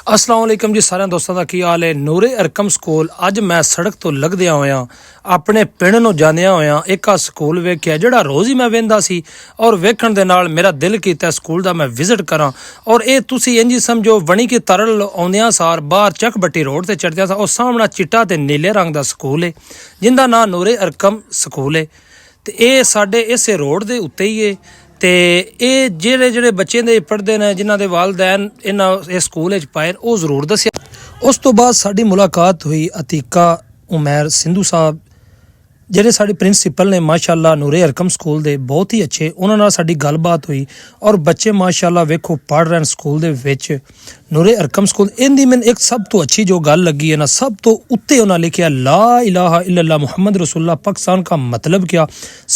अस्सलाम वालेकुम जी सारे दोस्तों का की हाल है। नूरे अरकम स्कूल अज मैं सड़क तो लगद्या होया अपने पिंड नूं जांदिया होया एक स्कूल वेख्या जिहड़ा रोज़ ही मैं वेंदा सी और वेखण दे नाल मेरा दिल कीता स्कूल दा मैं विजिट करां। और ये तुसी इंज ही समझो वणी की तरल आउंदियां सार बाहर चकबट्टी रोड ते चढ़दिया सा और सामना चिट्टा ते नीले रंग दा स्कूल है जिंदा नाम नूरे अरकम स्कूल है। ते ये साडे इस रोड दे उत्ते ही है। तो ये ਜਿਹੜੇ ਬੱਚੇ ਦੇ ਪੜ੍ਹਦੇ ਨੇ ਜਿਨ੍ਹਾਂ ਦੇ ਵਾਲਿदैन ਇਹਨਾਂ ਇਸ ਸਕੂਲ ਵਿੱਚ ਪਾਏ ਉਹ ਜ਼ਰੂਰ ਦੱਸਿਆ। ਉਸ ਤੋਂ ਬਾਅਦ ਸਾਡੀ ਮੁਲਾਕਾਤ ਹੋਈ ਅਤੀਕਾ ਉਮੈਰ ਸਿੰਧੂ ਸਾਹਿਬ ਜਿਹੜੇ ਸਾਡੇ ਪ੍ਰਿੰਸੀਪਲ ਨੇ ਮਾਸ਼ਾਅੱਲਾ ਨੂਰੇ ਅਰਕਮ ਸਕੂਲ ਦੇ ਬਹੁਤ ਹੀ ਅੱਛੇ। ਉਹਨਾਂ ਨਾਲ ਸਾਡੀ ਗੱਲਬਾਤ ਹੋਈ ਔਰ ਬੱਚੇ ਮਾਸ਼ਾਅੱਲਾ ਵੇਖੋ ਪੜ੍ਹ ਰਹੇ ਸਕੂਲ ਦੇ ਵਿੱਚ ਨੂਰੇ ਅਰਕਮ ਸਕੂਲ। ਇਹਦੀ ਮੈਨੂੰ ਇੱਕ ਸਭ ਤੋਂ ਅੱਛੀ ਜੋ ਗੱਲ ਲੱਗੀ ਹੈ ਨਾ, ਸਭ ਤੋਂ ਉੱਤੇ ਉਹਨਾਂ ਲਿਖਿਆ ਲਾ ਇਲਾਹਾ ਇल्लल्लाह ਮੁਹੰਮਦ रसूलुल्लाह पाकिस्तान का मतलब क्या।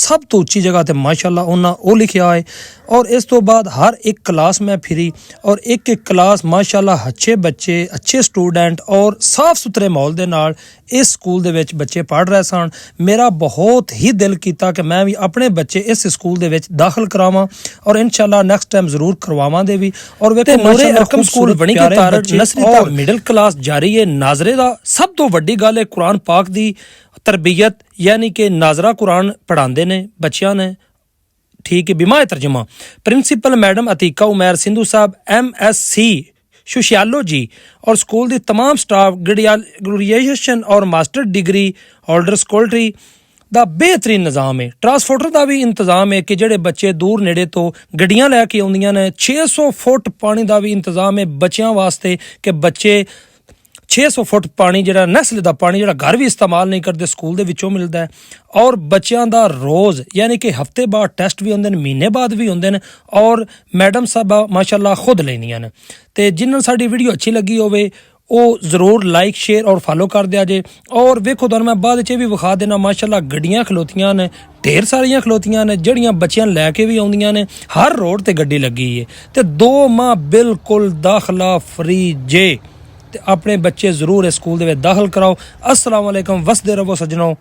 सब तो उच्ची जगह ते माशाअल्लाह उन्हें वो लिखा है। और इस तो बाद हर एक क्लास में फिरी और एक क्लास माशाअल्लाह अच्छे बच्चे अच्छे स्टूडेंट और साफ सुथरे माहौल के नाल इस स्कूल दे विच बच्चे पढ़ रहे सन। मेरा बहुत ही दिल किया कि मैं भी अपने बच्चे इस स्कूल दे विच दाखिल करावां और इंशाअल्लाह नेक्स्ट टाइम जरूर करवावां दे भी। और वेखो नूरे अरकम स्कूल बनी के तारत नसरी और मिडल क्लास जारी है। नाजरे दा सब तो वड्डी गल है कुरान पाक दी तरबियत, यानी कि नाजरा कुरान पढ़ाते ने बच्चों ने, ठीक है। बिमा तर्जमा प्रिंसीपल मैडम अतीका उमैर सिंधु साहब MSc सोशियोलॉजी और स्कूल की तमाम स्टाफ ग्रेजुएशन और मास्टर डिग्री होल्डर स्कूलरी ਦਾ बेहतरीन निज़ाम है। ट्रांसपोर्टर का भी इंतजाम है कि ਜਿਹੜੇ ਬੱਚੇ ਦੂਰ ਨੇੜੇ ਤੋਂ ਗੱਡੀਆਂ ਲੈ ਕੇ ਆਉਂਦੀਆਂ ਨੇ। 600 ਫੁੱਟ ਪਾਣੀ ਦਾ ਵੀ ਇੰਤਜ਼ਾਮ ਹੈ ਬੱਚਿਆਂ ਵਾਸਤੇ ਕਿ ਬੱਚੇ 600 ਫੁੱਟ ਪਾਣੀ ਜਿਹੜਾ ਨਸਲ ਦਾ ਪਾਣੀ ਜਿਹੜਾ ਘਰ ਵੀ ਇਸਤੇਮਾਲ ਨਹੀਂ ਕਰਦੇ ਸਕੂਲ ਦੇ ਵਿੱਚੋਂ ਮਿਲਦਾ ਹੈ। ਔਰ ਬੱਚਿਆਂ ਦਾ ਰੋਜ਼ ਯਾਨੀ ਕਿ ਹਫਤੇ ਬਾਅਦ ਟੈਸਟ ਵੀ ਹੁੰਦੇ ਨੇ, ਮਹੀਨੇ ਬਾਅਦ ਵੀ ਹੁੰਦੇ ਨੇ ਔਰ ਮੈਡਮ ਸਾਹਿਬਾ ਮਾਸ਼ਾਅੱਲਾ ਖੁਦ ਲੈਂਦੀਆਂ ਨੇ। ਤੇ ਜਿਨ੍ਹਾਂ ਨੂੰ ਸਾਡੀ ਵੀਡੀਓ ਅੱਛੀ ਲੱਗੀ ਹੋਵੇ ਉਹ ਜ਼ਰੂਰ ਲਾਈਕ शेयर और फॉलो कर दिया जे। और वेखो तुहानूं मैं बाद च भी विखा देना माशाअल्लाह गड्डियां खलोतियां ने, ढेर सारियां खलोतियां ने जड़ियां बच्चियां लैके भी आउंदियां ने। हर रोड ते गड्डी लगी है ते 2 माह बिल्कुल दाखला फ्री जे। ते अपने बच्चे जरूर इस स्कूल दे विच दाखिल कराओ। अस्सलाम वालेकुम, वसदे रहो सज्जनों।